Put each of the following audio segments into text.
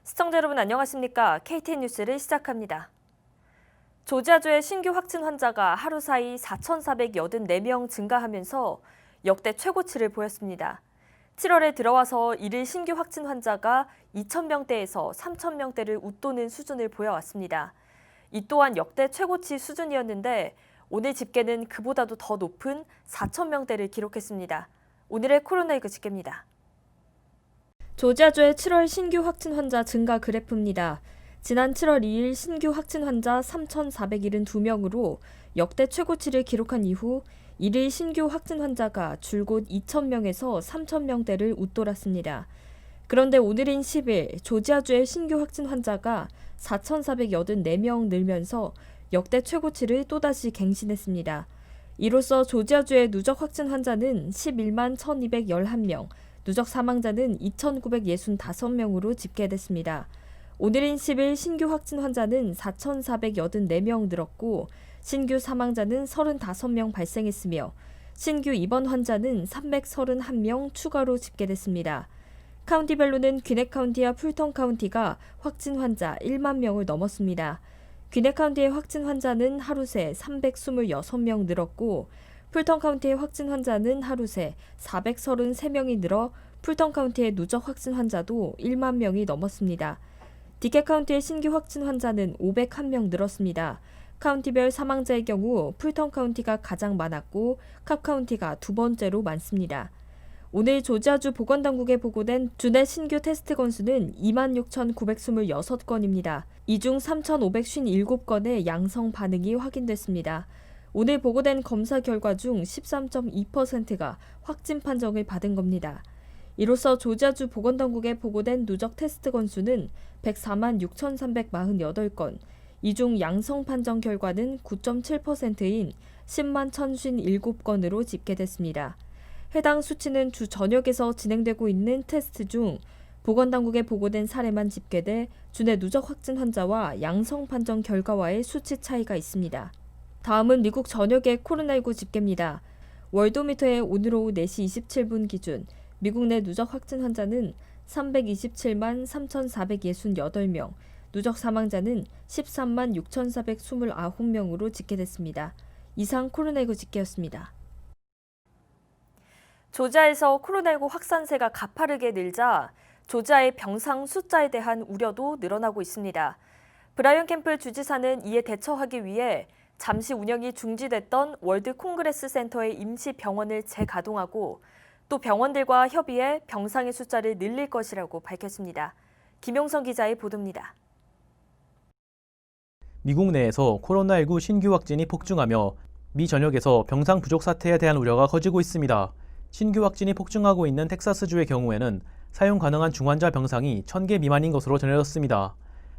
시청자 여러분 안녕하십니까? KTN 뉴스를 시작합니다. 조지아주의 신규 확진 환자가 하루 사이 4,484명 증가하면서 역대 최고치를 보였습니다. 7월에 들어와서 일일 신규 확진 환자가 2,000명대에서 3,000명대를 웃도는 수준을 보여왔습니다. 이 또한 역대 최고치 수준이었는데 오늘 집계는 그보다도 더 높은 4,000명대를 기록했습니다. 오늘의 코로나19 집계입니다. 조지아주의 7월 신규 확진 환자 증가 그래프입니다. 지난 7월 2일 신규 확진 환자 3,472명으로 역대 최고치를 기록한 이후 일일 신규 확진 환자가 줄곧 2,000명에서 3,000명대를 웃돌았습니다. 그런데 오늘인 10일 조지아주의 신규 확진 환자가 4,484명 늘면서 역대 최고치를 또다시 갱신했습니다. 이로써 조지아주의 누적 확진 환자는 11만 1,211명, 누적 사망자는 2,965명으로 집계됐습니다. 오늘인 10일 신규 확진 환자는 4,484명 늘었고 신규 사망자는 35명 발생했으며 신규 입원 환자는 331명 추가로 집계됐습니다. 카운티별로는 귀넷 카운티와 풀턴 카운티가 확진 환자 1만 명을 넘었습니다. 귀넷 카운티의 확진 환자는 하루 새 326명 늘었고 풀턴 카운티의 확진 환자는 하루 새 433명이 늘어 풀턴 카운티의 누적 확진 환자도 1만 명이 넘었습니다. 디켓 카운티의 신규 확진 환자는 501명 늘었습니다. 카운티별 사망자의 경우 풀턴 카운티가 가장 많았고 캅 카운티가 두 번째로 많습니다. 오늘 조지아주 보건당국에 보고된 주내 신규 테스트 건수는 26,926건입니다. 이 중 3,557건의 양성 반응이 확인됐습니다. 오늘 보고된 검사 결과 중 13.2%가 확진 판정을 받은 겁니다. 이로써 조지아주 보건당국에 보고된 누적 테스트 건수는 104만 6,348건, 이 중 양성 판정 결과는 9.7%인 10만 1,057건으로 집계됐습니다. 해당 수치는 주 전역에서 진행되고 있는 테스트 중 보건당국에 보고된 사례만 집계돼 주내 누적 확진 환자와 양성 판정 결과와의 수치 차이가 있습니다. 다음은 미국 전역의 코로나19 집계입니다. 월도미터의 오늘 오후 4시 27분 기준 미국 내 누적 확진 환자는 327만 3,468명, 누적 사망자는 13만 6,429명으로 집계됐습니다. 이상 코로나19 집계였습니다. 조지아에서 코로나19 확산세가 가파르게 늘자 조지아의 병상 숫자에 대한 우려도 늘어나고 있습니다. 브라이언 캠플 주지사는 이에 대처하기 위해 잠시 운영이 중지됐던 월드 콩그레스 센터의 임시 병원을 재가동하고 또 병원들과 협의해 병상의 숫자를 늘릴 것이라고 밝혔습니다. 김용선 기자의 보도입니다. 미국 내에서 코로나19 신규 확진이 폭증하며 미 전역에서 병상 부족 사태에 대한 우려가 커지고 있습니다. 신규 확진이 폭증하고 있는 텍사스주의 경우에는 사용 가능한 중환자 병상이 1,000개 미만인 것으로 전해졌습니다.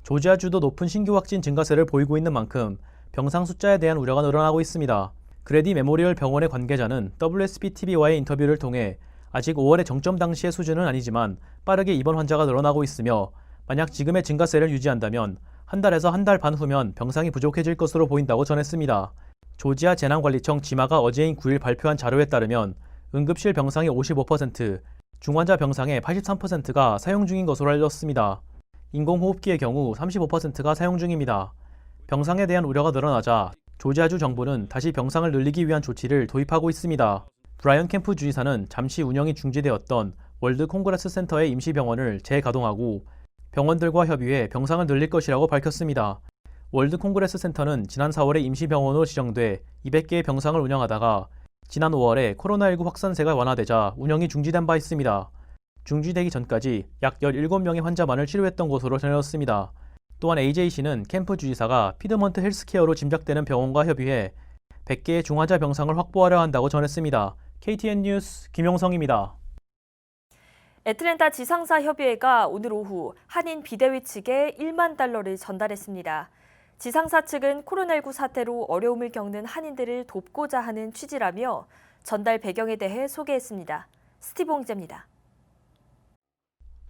조지아주도 높은 신규 확진 증가세를 보이고 있는 만큼 병상 숫자에 대한 우려가 늘어나고 있습니다. 그레디 메모리얼 병원의 관계자는 WSB-TV와의 인터뷰를 통해 아직 5월의 정점 당시의 수준은 아니지만 빠르게 입원 환자가 늘어나고 있으며 만약 지금의 증가세를 유지한다면 한 달에서 한 달 반 후면 병상이 부족해질 것으로 보인다고 전했습니다. 조지아 재난관리청 지마가 어제인 9일 발표한 자료에 따르면 응급실 병상의 55%, 중환자 병상의 83%가 사용 중인 것으로 알렸습니다. 인공호흡기의 경우 35%가 사용 중입니다. 병상에 대한 우려가 늘어나자 조지아주 정부는 다시 병상을 늘리기 위한 조치를 도입하고 있습니다. 브라이언 캠프 주지사는 잠시 운영이 중지되었던 월드 콩그레스 센터의 임시병원을 재가동하고 병원들과 협의해 병상을 늘릴 것이라고 밝혔습니다. 월드 콩그레스 센터는 지난 4월에 임시병원으로 지정돼 200개의 병상을 운영하다가 지난 5월에 코로나19 확산세가 완화되자 운영이 중지된 바 있습니다. 중지되기 전까지 약 17명의 환자만을 치료했던 것으로 전해졌습니다. 또한 AJC는 캠프 주지사가 피드먼트 헬스케어로 짐작되는 병원과 협의해 100개의 중환자 병상을 확보하려 한다고 전했습니다. KTN 뉴스 김용성입니다. 애틀랜타 지상사 협의회가 오늘 오후 한인 비대위 측에 1만 달러를 전달했습니다. 지상사 측은 코로나19 사태로 어려움을 겪는 한인들을 돕고자 하는 취지라며 전달 배경에 대해 소개했습니다. 스티븐 기자입니다.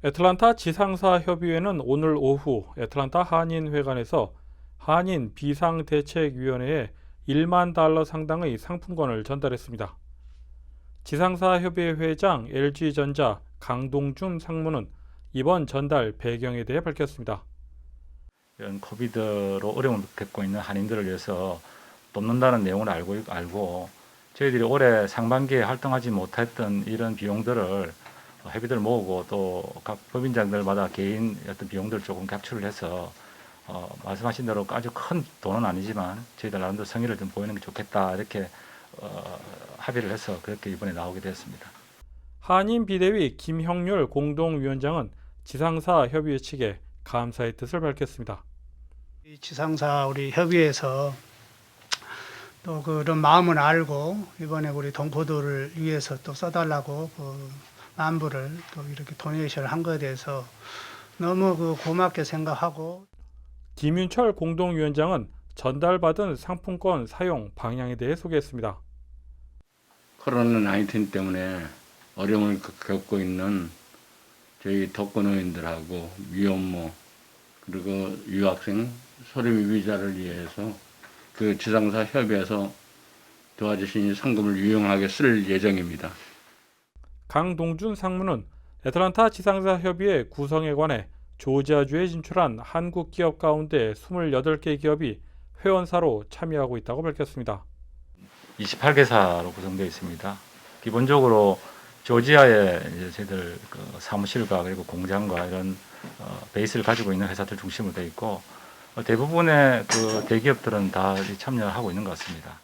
애틀랜타 지상사 협의회는 오늘 오후 애틀랜타 한인회관에서 한인 비상대책위원회에 1만 달러 상당의 상품권을 전달했습니다. 지상사 협의회 회장 LG전자 강동준 상무는 이번 전달 배경에 대해 밝혔습니다. 이런 코비드로 어려움을 겪고 있는 한인들을 위해서 돕는다는 내용을 알고 저희들이 올해 상반기에 활동하지 못했던 이런 비용들을 회비들 모으고 또 각 법인장들마다 개인 어떤 비용들 조금 capture를 해서 말씀하신 대로 아주 큰 돈은 아니지만 저희들 나름대로 성의를 좀 보이는 게 좋겠다 이렇게 합의를 해서 그렇게 이번에 나오게 됐습니다. 한인 비대위 김형률 공동위원장은 지상사 협의회 측에 감사의 뜻을 밝혔습니다. 이 지상사 우리 협의회에서 또 그런 마음은 알고 이번에 우리 동포들을 위해서 또 써달라고 만불을 또 이렇게 도네이션을 한 것에 대해서 너무 고맙게 생각하고. 김윤철 공동위원장은 전달받은 상품권 사용 방향에 대해 소개했습니다. 코로나19 때문에 어려움을 겪고 있는 저희 독거노인들하고 미혼모 그리고 유학생 소립미비자를 위해서 그 지상사 협의회에서 도와주신 상금을 유용하게 쓸 예정입니다. 강동준 상무는 애틀랜타 지상사 협의회 구성에 관해 조지아주에 진출한 한국 기업 가운데 28개 기업이 회원사로 참여하고 있다고 밝혔습니다. 28개사로 구성되어 있습니다. 기본적으로 조지아에 이제 저희들 사무실과 그리고 공장과 이런 베이스를 가지고 있는 회사들 중심으로 되어 있고 대부분의 대기업들은 다 참여하고 있는 것 같습니다.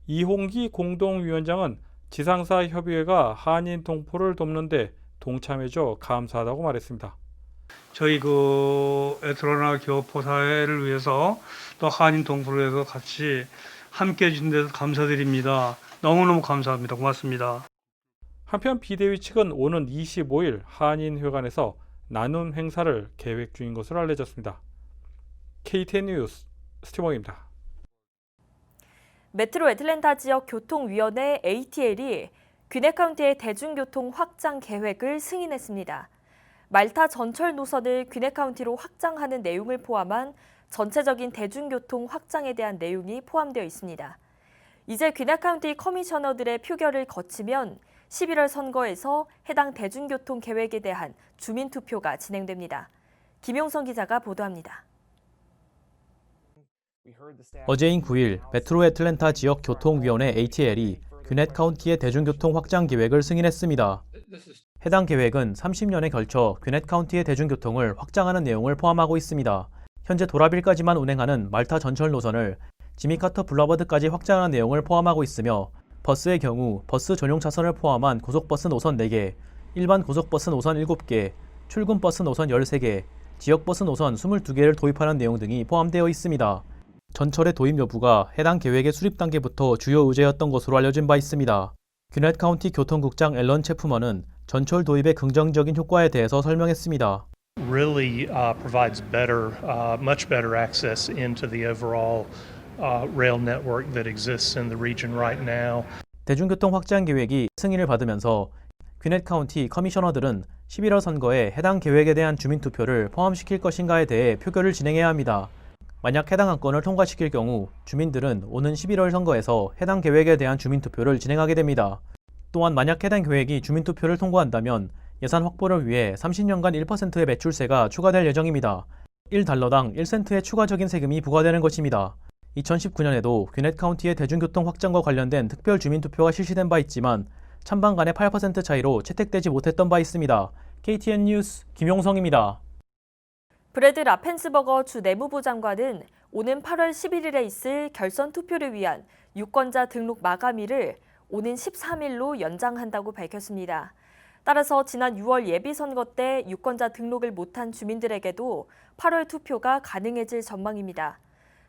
이홍기 공동위원장은 지상사 협의회가 한인 동포를 돕는 데 동참해줘 감사하다고 말했습니다. 저희 애틀랜타 교포사회를 위해서 또 한인 동포를 위해서 같이 함께 해준 데서 감사드립니다. 너무너무 감사합니다. 고맙습니다. 한편 비대위 측은 오는 25일 한인회관에서 나눔 행사를 계획 중인 것으로 알려졌습니다. KTN 뉴스 스티븐입니다. 메트로 애틀랜타 지역 교통위원회 ATL이 귀넷 카운티의 대중교통 확장 계획을 승인했습니다. 말타 전철 노선을 귀넷 카운티로 확장하는 내용을 포함한 전체적인 대중교통 확장에 대한 내용이 포함되어 있습니다. 이제 귀넷 카운티 커미셔너들의 표결을 거치면 11월 선거에서 해당 대중교통 계획에 대한 주민투표가 진행됩니다. 김용선 기자가 보도합니다. 어제인 9일 메트로 애틀랜타 지역 교통위원회 ATL이 귀넷 카운티의 대중교통 확장 계획을 승인했습니다. 해당 계획은 30년에 걸쳐 귀넷 카운티의 대중교통을 확장하는 내용을 포함하고 있습니다. 현재 도라빌까지만 운행하는 말타 전철 노선을 지미 카터 블러버드까지 확장하는 내용을 포함하고 있으며 버스의 경우 버스 전용 차선을 포함한 고속버스 노선 4개, 일반 고속버스 노선 7개, 출근버스 노선 13개, 지역버스 노선 22개를 도입하는 내용 등이 포함되어 있습니다. 전철의 도입 여부가 해당 계획의 수립 단계부터 주요 의제였던 것으로 알려진 바 있습니다. 귀넷 카운티 교통국장 앨런 체프먼은 전철 도입의 긍정적인 효과에 대해서 설명했습니다. Really provides much better access into the overall rail network that exists in the region right now. 대중교통 확장 계획이 승인을 받으면서 귀넷 카운티 커미셔너들은 11월 선거에 해당 계획에 대한 주민투표를 포함시킬 것인가에 대해 표결을 진행해야 합니다. 만약 해당 안건을 통과시킬 경우 주민들은 오는 11월 선거에서 해당 계획에 대한 주민투표를 진행하게 됩니다. 또한 만약 해당 계획이 주민투표를 통과한다면 예산 확보를 위해 30년간 1%의 매출세가 추가될 예정입니다. 1달러당 1센트의 추가적인 세금이 부과되는 것입니다. 2019년에도 귀넷 카운티의 대중교통 확장과 관련된 특별 주민투표가 실시된 바 있지만 찬반 간의 8% 차이로 채택되지 못했던 바 있습니다. KTN 뉴스 김용성입니다. 브래드 라펜스버거 주 내무부 장관은 오는 8월 11일에 있을 결선 투표를 위한 유권자 등록 마감일을 오는 13일로 연장한다고 밝혔습니다. 따라서 지난 6월 예비선거 때 유권자 등록을 못한 주민들에게도 8월 투표가 가능해질 전망입니다.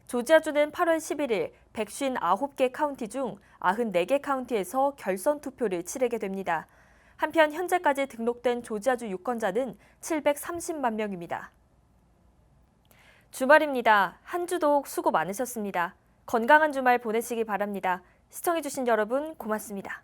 조지아주는 8월 11일 159개 카운티 중 94개 카운티에서 결선 투표를 치르게 됩니다. 한편 현재까지 등록된 조지아주 유권자는 730만 명입니다. 주말입니다. 한 주도 수고 많으셨습니다. 건강한 주말 보내시기 바랍니다. 시청해주신 여러분 고맙습니다.